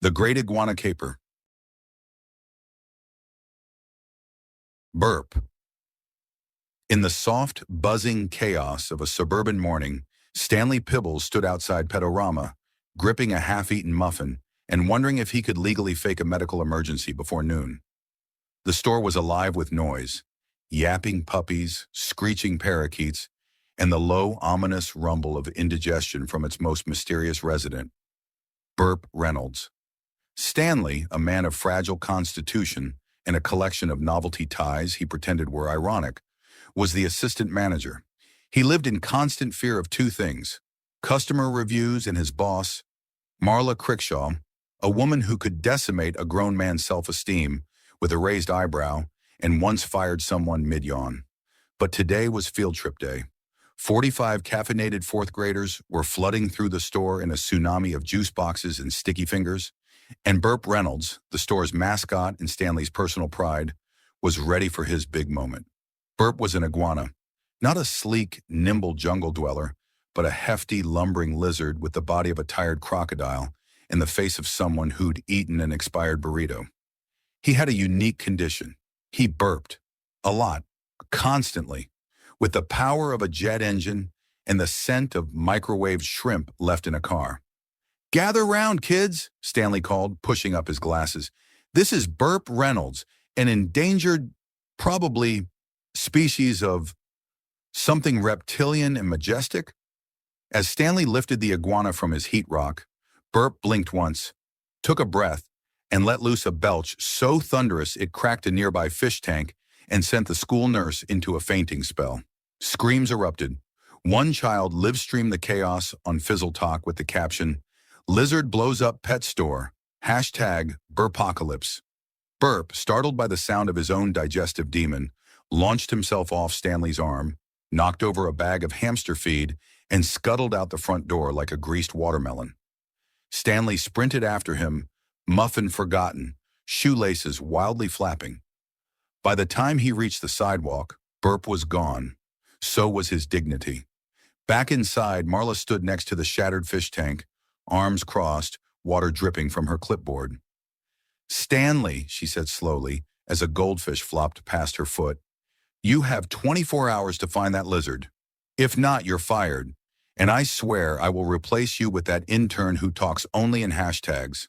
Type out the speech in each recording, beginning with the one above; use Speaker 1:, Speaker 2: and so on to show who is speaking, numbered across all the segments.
Speaker 1: The Great Iguana Caper. Burp. In the soft, buzzing chaos of a suburban morning, Stanley Pibbles stood outside Pet-o-Rama, gripping a half-eaten muffin and wondering if he could legally fake a medical emergency before noon. The store was alive with noise, yapping puppies, screeching parakeets, and the low, ominous rumble of indigestion from its most mysterious resident, Burp Reynolds. Stanley, a man of fragile constitution and a collection of novelty ties he pretended were ironic, was the assistant manager. He lived in constant fear of two things: customer reviews and his boss, Marla Crickshaw, a woman who could decimate a grown man's self-esteem with a raised eyebrow and once fired someone mid-yawn. But today was field trip day. 45 caffeinated fourth graders were flooding through the store in a tsunami of juice boxes and sticky fingers, and Burp Reynolds, the store's mascot and Stanley's personal pride, was ready for his big moment. Burp was an iguana, not a sleek, nimble jungle dweller, but a hefty, lumbering lizard with the body of a tired crocodile and the face of someone who'd eaten an expired burrito. He had a unique condition. He burped. A lot. Constantly. With the power of a jet engine and the scent of microwaved shrimp left in a car. "Gather round, kids," Stanley called, pushing up his glasses. "This is Burp Reynolds, an endangered, probably, species of something reptilian and majestic." As Stanley lifted the iguana from his heat rock, Burp blinked once, took a breath, and let loose a belch so thunderous it cracked a nearby fish tank and sent the school nurse into a fainting spell. Screams erupted. One child live-streamed the chaos on Fizzle Talk with the caption, "Lizard blows up pet store, #Burpocalypse." Burp, startled by the sound of his own digestive demon, launched himself off Stanley's arm, knocked over a bag of hamster feed, and scuttled out the front door like a greased watermelon. Stanley sprinted after him, muffin forgotten, shoelaces wildly flapping. By the time he reached the sidewalk, Burp was gone. So was his dignity. Back inside, Marla stood next to the shattered fish tank, arms crossed, water dripping from her clipboard. "Stanley," she said slowly, as a goldfish flopped past her foot, "you have 24 hours to find that lizard. If not, you're fired. And I swear I will replace you with that intern who talks only in hashtags."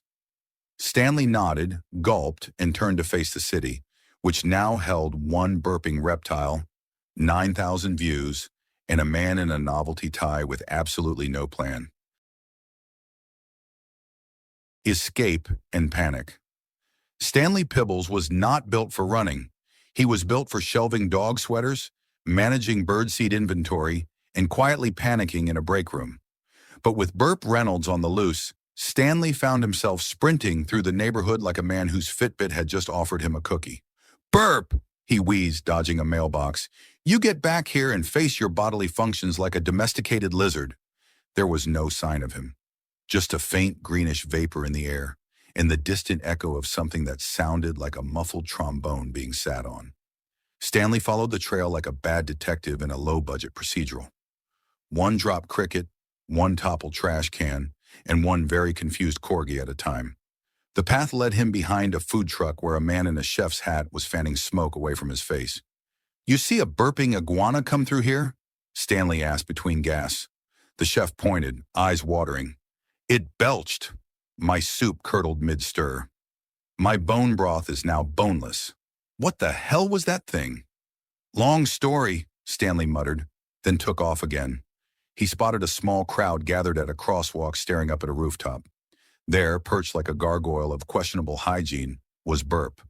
Speaker 1: Stanley nodded, gulped, and turned to face the city, which now held one burping reptile, 9,000 views, and a man in a novelty tie with absolutely no plan. Escape and panic. Stanley Pibbles was not built for running. He was built for shelving dog sweaters, managing birdseed inventory, and quietly panicking in a break room. But with Burp Reynolds on the loose, Stanley found himself sprinting through the neighborhood like a man whose Fitbit had just offered him a cookie. "Burp!" he wheezed, dodging a mailbox. "You get back here and face your bodily functions like a domesticated lizard." There was no sign of him. Just a faint greenish vapor in the air, and the distant echo of something that sounded like a muffled trombone being sat on. Stanley followed the trail like a bad detective in a low-budget procedural. One dropped cricket, one toppled trash can, and one very confused corgi at a time. The path led him behind a food truck where a man in a chef's hat was fanning smoke away from his face. "You see a burping iguana come through here?" Stanley asked between gasps. The chef pointed, eyes watering. "It belched. My soup curdled mid-stir. My bone broth is now boneless. What the hell was that thing?" "Long story," Stanley muttered, then took off again. He spotted a small crowd gathered at a crosswalk staring up at a rooftop. There, perched like a gargoyle of questionable hygiene, was Burp.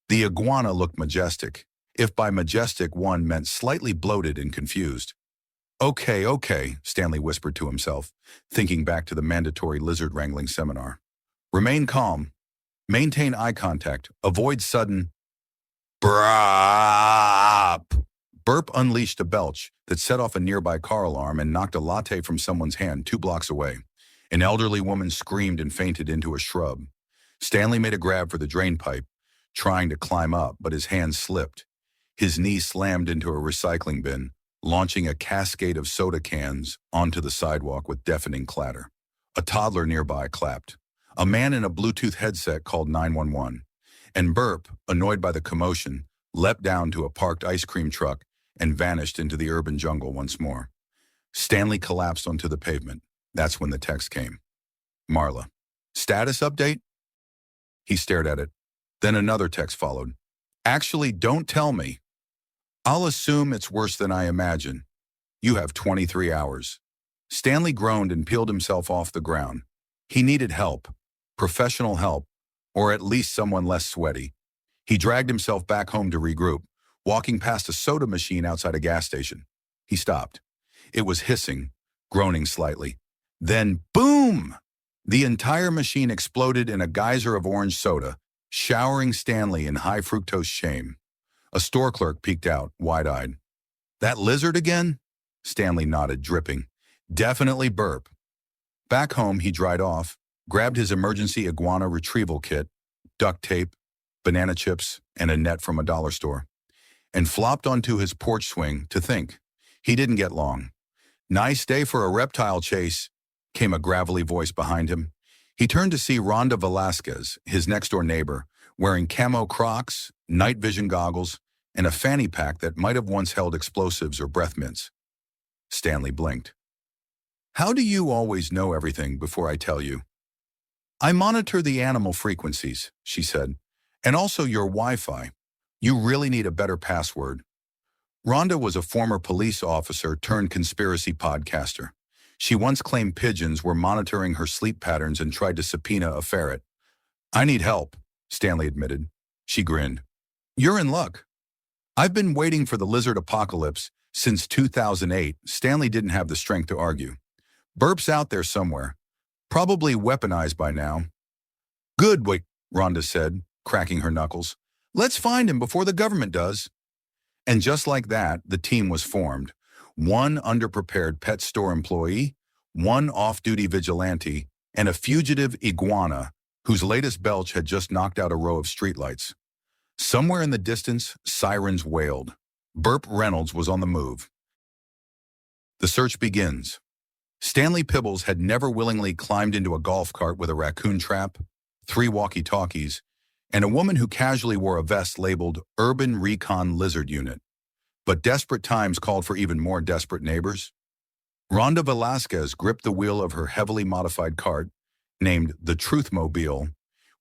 Speaker 1: The iguana looked majestic, if by majestic one meant slightly bloated and confused. Okay, Stanley whispered to himself, thinking back to the mandatory lizard wrangling seminar. Remain calm. Maintain eye contact. Avoid sudden brap. Burp unleashed a belch that set off a nearby car alarm and knocked a latte from someone's hand 2 blocks away. An elderly woman screamed and fainted into a shrub. Stanley made a grab for the drain pipe, trying to climb up, but his hand slipped. His knee slammed into a recycling bin, launching a cascade of soda cans onto the sidewalk with deafening clatter. A toddler nearby clapped. A man in a Bluetooth headset called 911, and Burp, annoyed by the commotion, leapt down to a parked ice cream truck and vanished into the urban jungle once more. Stanley collapsed onto the pavement. That's when the text came. Marla. Status update? He stared at it. Then another text followed. Actually, don't tell me. I'll assume it's worse than I imagine. You have 23 hours. Stanley groaned and peeled himself off the ground. He needed help, professional help, or at least someone less sweaty. He dragged himself back home to regroup, walking past a soda machine outside a gas station. He stopped. It was hissing, groaning slightly. Then, boom! The entire machine exploded in a geyser of orange soda, showering Stanley in high fructose shame. A store clerk peeked out, wide-eyed. That lizard again? Stanley nodded, dripping. Definitely Burp. Back home, he dried off, grabbed his emergency iguana retrieval kit, duct tape, banana chips, and a net from a dollar store, and flopped onto his porch swing to think. He didn't get long. Nice day for a reptile chase, came a gravelly voice behind him. He turned to see Rhonda Velasquez, his next-door neighbor, wearing camo Crocs, night vision goggles, and a fanny pack that might have once held explosives or breath mints. Stanley blinked. How do you always know everything before I tell you? I monitor the animal frequencies, she said, and also your Wi-Fi. You really need a better password. Rhonda was a former police officer turned conspiracy podcaster. She once claimed pigeons were monitoring her sleep patterns and tried to subpoena a ferret. I need help, Stanley admitted. She grinned. You're in luck. I've been waiting for the lizard apocalypse since 2008. Stanley didn't have the strength to argue. Burp's out there somewhere, probably weaponized by now. Good, wait, Rhonda said, cracking her knuckles. Let's find him before the government does. And just like that, the team was formed. One underprepared pet store employee, one off-duty vigilante, and a fugitive iguana whose latest belch had just knocked out a row of streetlights. Somewhere in the distance, sirens wailed. Burp Reynolds was on the move. The search begins. Stanley Pibbles had never willingly climbed into a golf cart with a raccoon trap, 3 walkie-talkies, and a woman who casually wore a vest labeled Urban Recon Lizard Unit. But desperate times called for even more desperate neighbors. Rhonda Velasquez gripped the wheel of her heavily modified cart, named the Truthmobile,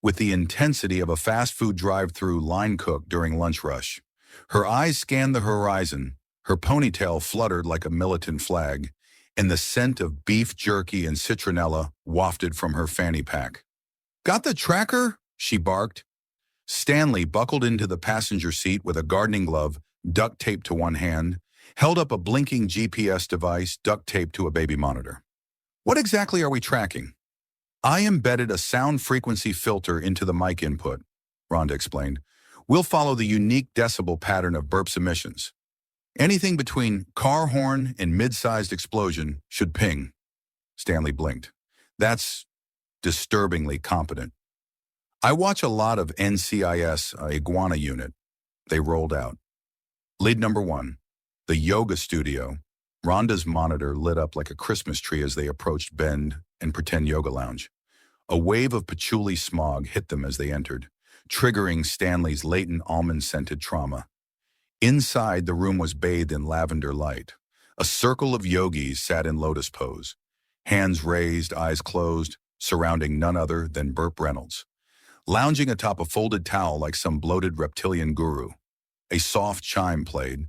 Speaker 1: with the intensity of a fast food drive-through line cook during lunch rush. Her eyes scanned the horizon, her ponytail fluttered like a militant flag, and the scent of beef jerky and citronella wafted from her fanny pack. Got the tracker? She barked. Stanley buckled into the passenger seat with a gardening glove duct taped to one hand, held up a blinking GPS device duct taped to a baby monitor. What exactly are we tracking? I embedded a sound frequency filter into the mic input, Rhonda explained. We'll follow the unique decibel pattern of Burp's emissions. Anything between car horn and mid-sized explosion should ping. Stanley blinked. That's disturbingly competent. I watch a lot of NCIS Iguana Unit. They rolled out. Lead number 1, the yoga studio. Rhonda's monitor lit up like a Christmas tree as they approached Bend and Pretend Yoga Lounge. A wave of patchouli smog hit them as they entered, triggering Stanley's latent almond-scented trauma. Inside, the room was bathed in lavender light. A circle of yogis sat in lotus pose, hands raised, eyes closed, surrounding none other than Burp Reynolds, lounging atop a folded towel like some bloated reptilian guru. A soft chime played.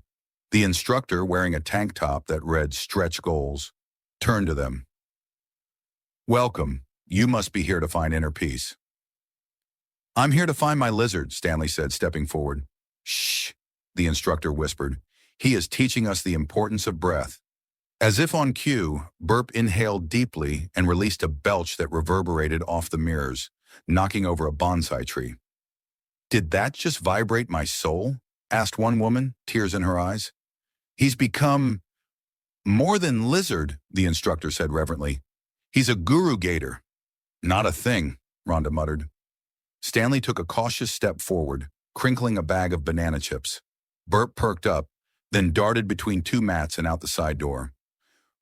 Speaker 1: The instructor, wearing a tank top that read "Stretch Goals," turned to them. Welcome. You must be here to find inner peace. I'm here to find my lizard, Stanley said, stepping forward. Shh, the instructor whispered. He is teaching us the importance of breath. As if on cue, Burp inhaled deeply and released a belch that reverberated off the mirrors, knocking over a bonsai tree. Did that just vibrate my soul? Asked one woman, tears in her eyes. He's become more than lizard, the instructor said reverently. He's a guru gator. Not a thing, Rhonda muttered. Stanley took a cautious step forward, crinkling a bag of banana chips. Burp perked up, then darted between 2 mats and out the side door.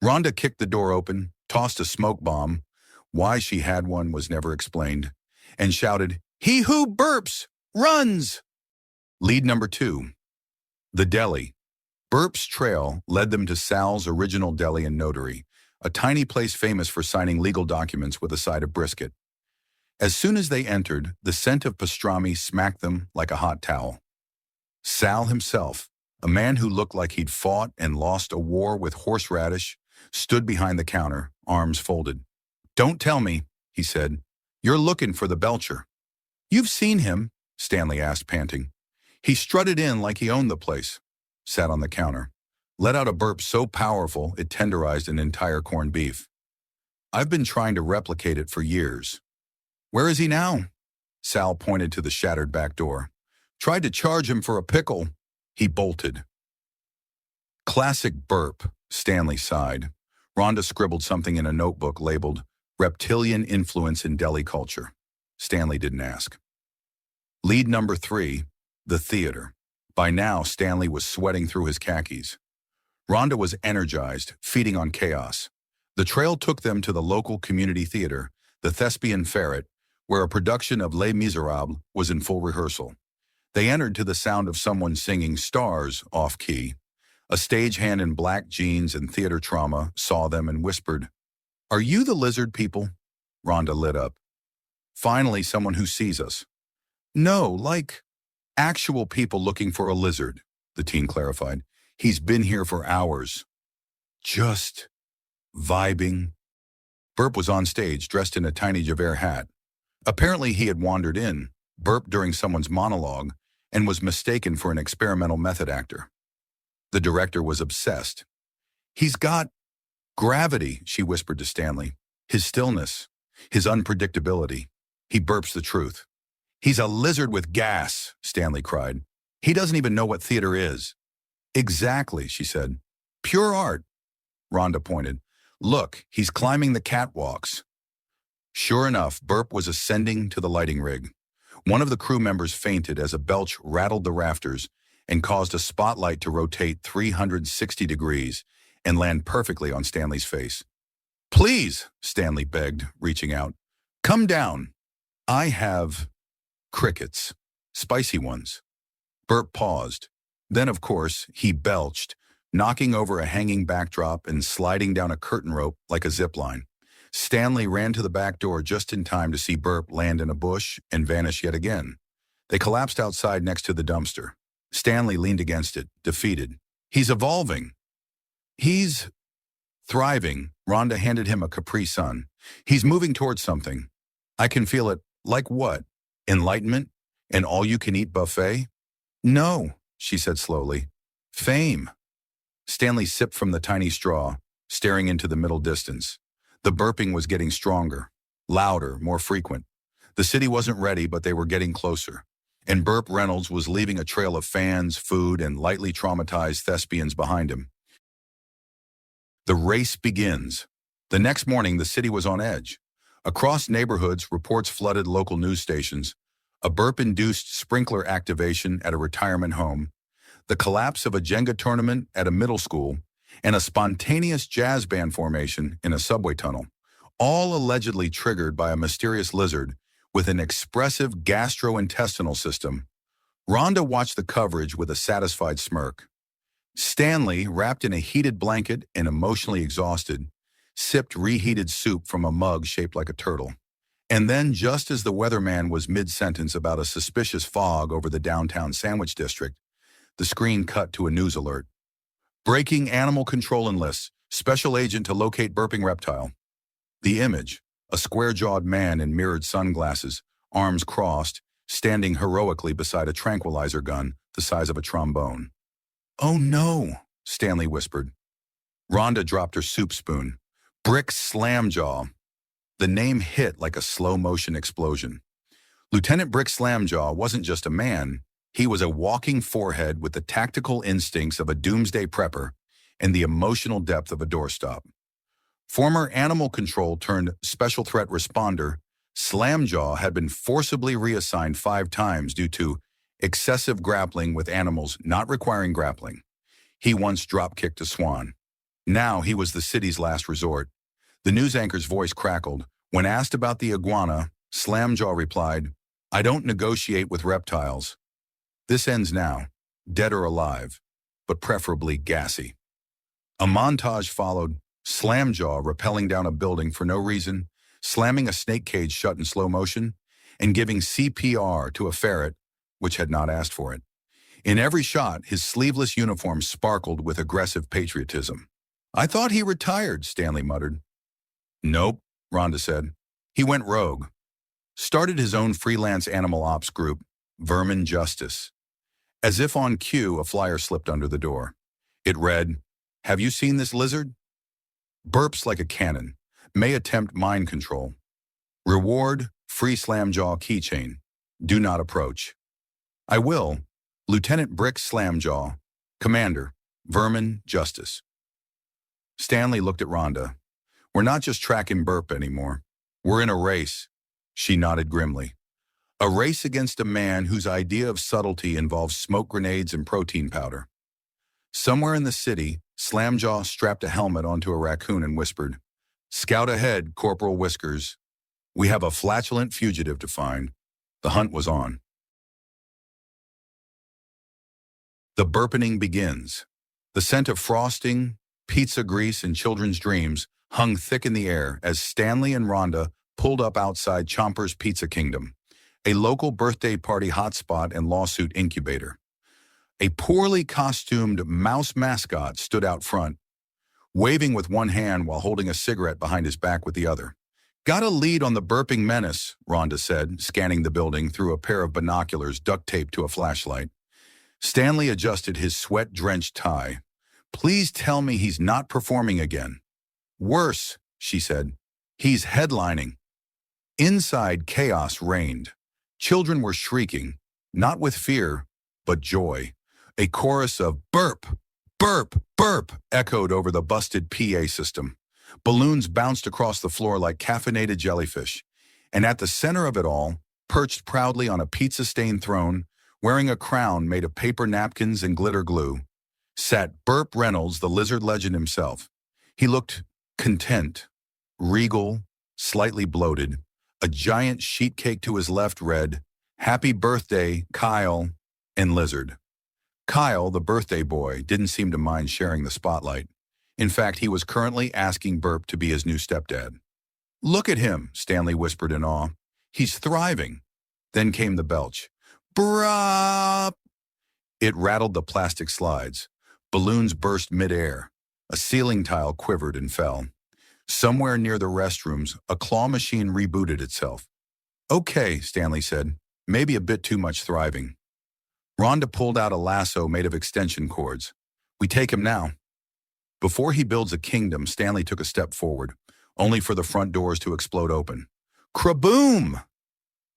Speaker 1: Rhonda kicked the door open, tossed a smoke bomb, Why she had one was never explained, and shouted, "He who burps, runs!" Lead number 2. The Deli. Burp's trail led them to Sal's Original Deli and Notary, a tiny place famous for signing legal documents with a side of brisket. As soon as they entered, the scent of pastrami smacked them like a hot towel. Sal himself, a man who looked like he'd fought and lost a war with horseradish, stood behind the counter, arms folded. "Don't tell me," he said. "You're looking for the Belcher." "You've seen him?" Stanley asked, panting. He strutted in like he owned the place, sat on the counter, let out a burp so powerful it tenderized an entire corned beef. "I've been trying to replicate it for years." "Where is he now?" Sal pointed to the shattered back door. "Tried to charge him for a pickle." He bolted. "Classic burp," Stanley sighed. Rhonda scribbled something in a notebook labeled "Reptilian Influence in Deli Culture." Stanley didn't ask. Lead number 3, the theater. By now, Stanley was sweating through his khakis. Rhonda was energized, feeding on chaos. The trail took them to the local community theater, the Thespian Ferret, where a production of Les Miserables was in full rehearsal. They entered to the sound of someone singing Stars off-key. A stagehand in black jeans and theater trauma saw them and whispered, "Are you the lizard people?" Rhonda lit up. "Finally, someone who sees us." "No, like actual people looking for a lizard," the teen clarified. "He's been here for hours. Just vibing." Burp was on stage, dressed in a tiny Javert hat. Apparently he had wandered in, burped during someone's monologue, and was mistaken for an experimental method actor. The director was obsessed. "He's got gravity," she whispered to Stanley. "His stillness, his unpredictability. He burps the truth." "He's a lizard with gas," Stanley cried. "He doesn't even know what theater is." "Exactly," she said. "Pure art." Rhonda pointed. "Look, he's climbing the catwalks." Sure enough, Burp was ascending to the lighting rig. One of the crew members fainted as a belch rattled the rafters and caused a spotlight to rotate 360 degrees and land perfectly on Stanley's face. "Please," Stanley begged, reaching out. "Come down. I have crickets. Spicy ones." Burp paused. Then, of course, he belched, knocking over a hanging backdrop and sliding down a curtain rope like a zip line. Stanley ran to the back door just in time to see Burp land in a bush and vanish yet again. They collapsed outside next to the dumpster. Stanley leaned against it, defeated. "He's evolving." "He's thriving." Rhonda handed him a Capri Sun. "He's moving towards something. I can feel it." "Like what? Enlightenment? An all-you-can-eat buffet?" "No," she said slowly. "Fame." Stanley sipped from the tiny straw, staring into the middle distance. The burping was getting stronger, louder, more frequent. The city wasn't ready, but they were getting closer. And Burp Reynolds was leaving a trail of fans, food, and lightly traumatized thespians behind him. The race begins. The next morning, the city was on edge. Across neighborhoods, reports flooded local news stations. A burp-induced sprinkler activation at a retirement home, the collapse of a Jenga tournament at a middle school, and a spontaneous jazz band formation in a subway tunnel, all allegedly triggered by a mysterious lizard with an expressive gastrointestinal system. Rhonda watched the coverage with a satisfied smirk. Stanley, wrapped in a heated blanket and emotionally exhausted, sipped reheated soup from a mug shaped like a turtle. And then, just as the weatherman was mid-sentence about a suspicious fog over the downtown sandwich district, the screen cut to a news alert. "Breaking animal control enlists. Special agent to locate burping reptile." The image, a square-jawed man in mirrored sunglasses, arms crossed, standing heroically beside a tranquilizer gun the size of a trombone. "Oh no," Stanley whispered. Rhonda dropped her soup spoon. "Brick Slamjaw." The name hit like a slow-motion explosion. Lieutenant Brick Slamjaw wasn't just a man. He was a walking forehead with the tactical instincts of a doomsday prepper and the emotional depth of a doorstop. Former animal control turned special threat responder, Slamjaw had been forcibly reassigned 5 times due to excessive grappling with animals not requiring grappling. He once drop-kicked a swan. Now he was the city's last resort. The news anchor's voice crackled. When asked about the iguana, Slamjaw replied, "I don't negotiate with reptiles. This ends now, dead or alive, but preferably gassy." A montage followed, Slamjaw rappelling down a building for no reason, slamming a snake cage shut in slow motion, and giving CPR to a ferret, which had not asked for it. In every shot, his sleeveless uniform sparkled with aggressive patriotism. "I thought he retired," Stanley muttered. "Nope," Rhonda said. "He went rogue. Started his own freelance animal ops group, Vermin Justice." As if on cue, a flyer slipped under the door. It read, "Have you seen this lizard? Burps like a cannon. May attempt mind control. Reward, free Slamjaw keychain. Do not approach." "I will. Lieutenant Brick Slamjaw. Commander, Vermin Justice." Stanley looked at Rhonda. "We're not just tracking Burp anymore. We're in a race." She nodded grimly. "A race against a man whose idea of subtlety involves smoke grenades and protein powder." Somewhere in the city, Slamjaw strapped a helmet onto a raccoon and whispered, "Scout ahead, Corporal Whiskers. We have a flatulent fugitive to find." The hunt was on. The burpening begins. The scent of frosting, pizza grease, and children's dreams hung thick in the air as Stanley and Rhonda pulled up outside Chomper's Pizza Kingdom, a local birthday party hotspot and lawsuit incubator. A poorly costumed mouse mascot stood out front, waving with one hand while holding a cigarette behind his back with the other. "Got a lead on the burping menace," Rhonda said, scanning the building through a pair of binoculars duct taped to a flashlight. Stanley adjusted his sweat-drenched tie. "Please tell me he's not performing again." "Worse," she said. "He's headlining." Inside, chaos reigned. Children were shrieking, not with fear, but joy. A chorus of "burp, burp, burp" echoed over the busted PA system. Balloons bounced across the floor like caffeinated jellyfish. And at the center of it all, perched proudly on a pizza-stained throne, wearing a crown made of paper napkins and glitter glue, sat Burp Reynolds, the lizard legend himself. He looked content, regal, slightly bloated. A giant sheet cake to his left read, "Happy birthday, Kyle," in lizard. Kyle, the birthday boy, didn't seem to mind sharing the spotlight. In fact, he was currently asking Burp to be his new stepdad. "Look at him," Stanley whispered in awe. "He's thriving." Then came the belch. "Brup!" It rattled the plastic slides. Balloons burst midair. A ceiling tile quivered and fell. Somewhere near the restrooms, a claw machine rebooted itself. "Okay," Stanley said. "Maybe a bit too much thriving." Rhonda pulled out a lasso made of extension cords. "We take him now." Before he builds a kingdom, Stanley took a step forward, only for the front doors to explode open. Kraboom!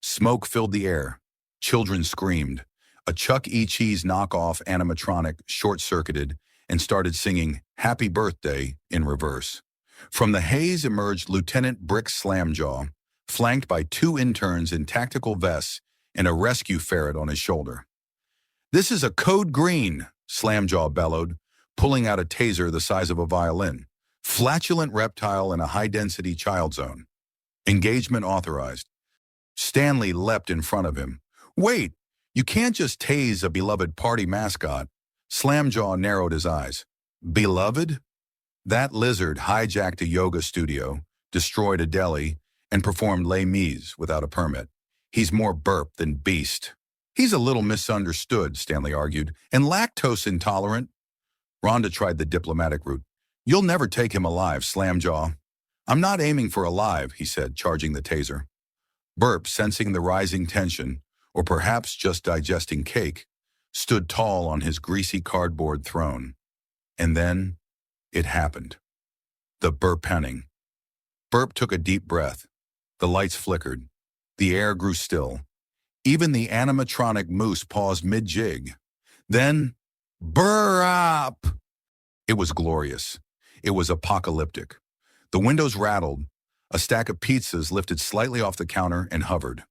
Speaker 1: Smoke filled the air. Children screamed. A Chuck E. Cheese knockoff animatronic short-circuited and started singing "Happy Birthday" in reverse. From the haze emerged Lieutenant Brick Slamjaw, flanked by two interns in tactical vests and a rescue ferret on his shoulder. "This is a code green," Slamjaw bellowed, pulling out a taser the size of a violin. "Flatulent reptile in a high-density child zone. Engagement authorized." Stanley leapt in front of him. "Wait, you can't just tase a beloved party mascot." Slamjaw narrowed his eyes. "Beloved?" That lizard hijacked a yoga studio, destroyed a deli, and performed Les Mis without a permit. He's more burp than beast. "He's a little misunderstood," Stanley argued, "and lactose intolerant." Rhonda tried the diplomatic route. "You'll never take him alive, Slamjaw." "I'm not aiming for alive," he said, charging the taser. Burp, sensing the rising tension, or perhaps just digesting cake, stood tall on his greasy cardboard throne. And then it happened. The burp-penning. Burp took a deep breath. The lights flickered. The air grew still. Even the animatronic moose paused mid-jig. Then, burp! It was glorious. It was apocalyptic. The windows rattled. A stack of pizzas lifted slightly off the counter and hovered.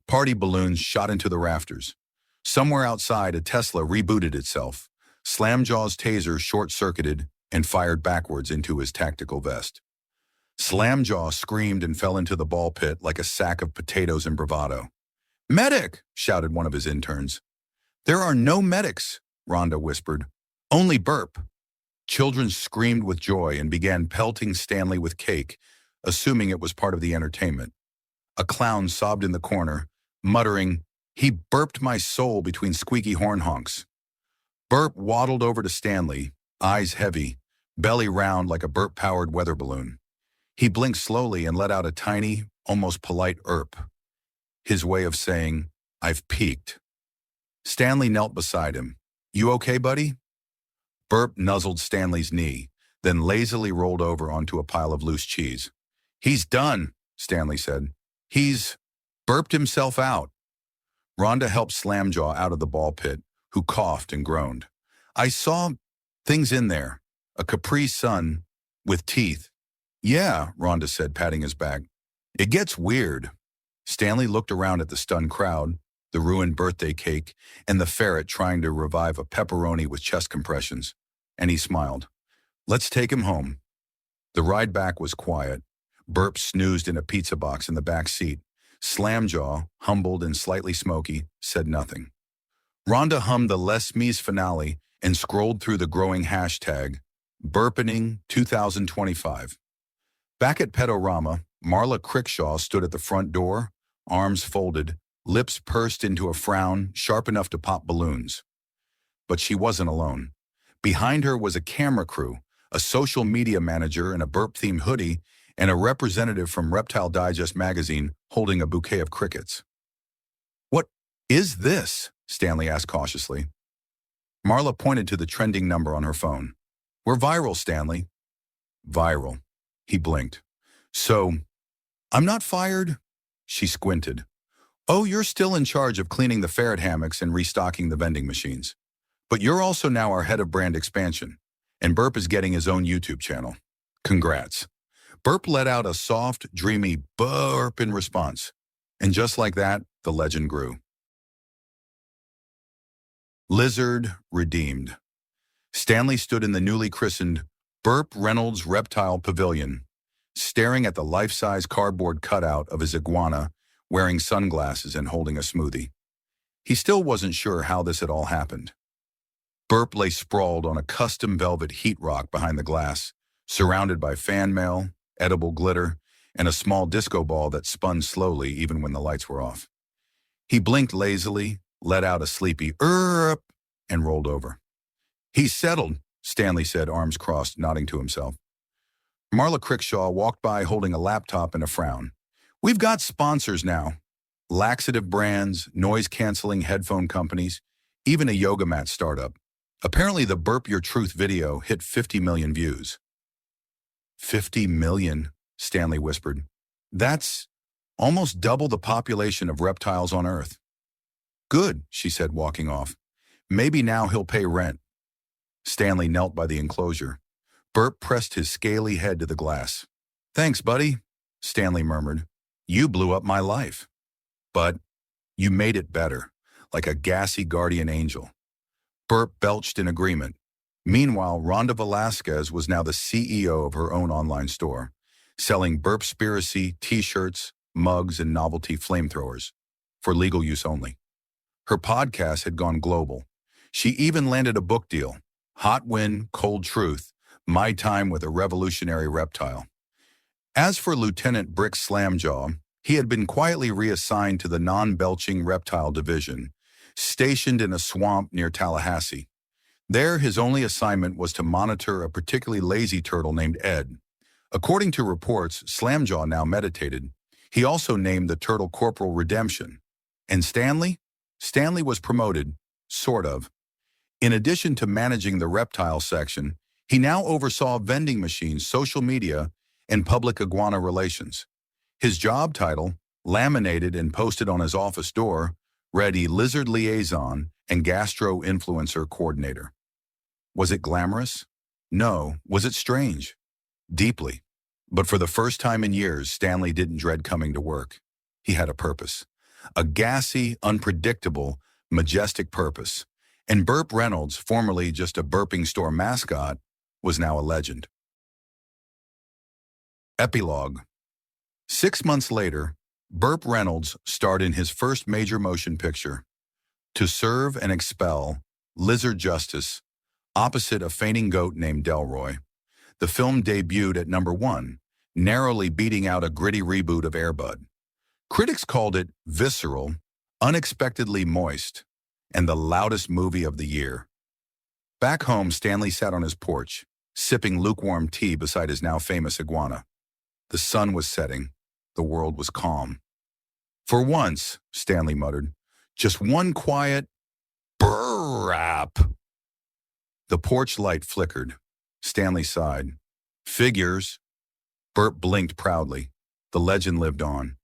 Speaker 1: Party balloons shot into the rafters. Somewhere outside, a Tesla rebooted itself. Slamjaw's taser short-circuited and fired backwards into his tactical vest. Slamjaw screamed and fell into the ball pit like a sack of potatoes in bravado. "Medic!" shouted one of his interns. "There are no medics," Rhonda whispered. "Only Burp." Children screamed with joy and began pelting Stanley with cake, assuming it was part of the entertainment. A clown sobbed in the corner, muttering, "He burped my soul between squeaky horn honks." Burp waddled over to Stanley, eyes heavy, belly round like a burp-powered weather balloon. He blinked slowly and let out a tiny, almost polite "erp," his way of saying, "I've peaked." Stanley knelt beside him. "You okay, buddy?" Burp nuzzled Stanley's knee, then lazily rolled over onto a pile of loose cheese. "He's done," Stanley said. "He's burped himself out." Rhonda helped Slamjaw out of the ball pit, who coughed and groaned. "I saw things in there. A Capri Sun with teeth." "Yeah," Rhonda said, patting his back. "It gets weird." Stanley looked around at the stunned crowd, the ruined birthday cake, and the ferret trying to revive a pepperoni with chest compressions, and he smiled. "Let's take him home." The ride back was quiet. Burp snoozed in a pizza box in the back seat. Slamjaw, humbled and slightly smoky, said nothing. Rhonda hummed the Les Mis finale and scrolled through the growing hashtag, Burpening 2025. Back at Pet-o-Rama, Marla Crickshaw stood at the front door, arms folded, lips pursed into a frown sharp enough to pop balloons. But she wasn't alone. Behind her was a camera crew, a social media manager in a burp-themed hoodie, and a representative from Reptile Digest magazine holding a bouquet of crickets. "What is this?" Stanley asked cautiously. Marla pointed to the trending number on her phone. "We're viral, Stanley." "Viral." He blinked. "So, I'm not fired?" She squinted. "Oh, you're still in charge of cleaning the ferret hammocks and restocking the vending machines. But you're also now our head of brand expansion, and Burp is getting his own YouTube channel. Congrats." Burp let out a soft, dreamy burp in response, and just like that, the legend grew. Lizard redeemed. Stanley stood in the newly christened Burp Reynolds Reptile Pavilion, staring at the life-size cardboard cutout of his iguana, wearing sunglasses and holding a smoothie. He still wasn't sure how this had all happened. Burp lay sprawled on a custom velvet heat rock behind the glass, surrounded by fan mail, edible glitter, and a small disco ball that spun slowly even when the lights were off. He blinked lazily, let out a sleepy "erp," and rolled over. "He's settled," Stanley said, arms crossed, nodding to himself. Marla Crickshaw walked by holding a laptop and a frown. "We've got sponsors now. Laxative brands, noise-canceling headphone companies, even a yoga mat startup. Apparently the Burp Your Truth video hit 50 million views." 50 million, Stanley whispered. "That's almost double the population of reptiles on Earth." "Good," she said, walking off. "Maybe now he'll pay rent." Stanley knelt by the enclosure. Burp pressed his scaly head to the glass. "Thanks, buddy," Stanley murmured. "You blew up my life. But you made it better, like a gassy guardian angel." Burp belched in agreement. Meanwhile, Rhonda Velasquez was now the CEO of her own online store, selling Burpspiracy t-shirts, mugs, and novelty flamethrowers, for legal use only. Her podcast had gone global. She even landed a book deal, Hot Win, Cold Truth, My Time with a Revolutionary Reptile. As for Lieutenant Brick Slamjaw, he had been quietly reassigned to the non-belching reptile division, stationed in a swamp near Tallahassee. There, his only assignment was to monitor a particularly lazy turtle named Ed. According to reports, Slamjaw now meditated. He also named the turtle Corporal Redemption. And Stanley? Stanley was promoted, sort of. In addition to managing the reptile section, he now oversaw vending machines, social media, and public iguana relations. His job title, laminated and posted on his office door, read Lizard Liaison and Gastro-Influencer Coordinator. Was it glamorous? No. Was it strange? Deeply. But for the first time in years, Stanley didn't dread coming to work. He had a purpose. A gassy, unpredictable, majestic purpose. And Burp Reynolds, formerly just a burping store mascot, was now a legend. Epilogue. 6 months later, Burp Reynolds starred in his first major motion picture, To Serve and Expel, Lizard Justice, opposite a fainting goat named Delroy. The film debuted at #1, narrowly beating out a gritty reboot of Air Bud. Critics called it visceral, unexpectedly moist, and the loudest movie of the year. Back home, Stanley sat on his porch, sipping lukewarm tea beside his now famous iguana. The sun was setting. The world was calm. For once, Stanley muttered, just one quiet burp. The porch light flickered. Stanley sighed. Figures. Burp blinked proudly. The legend lived on.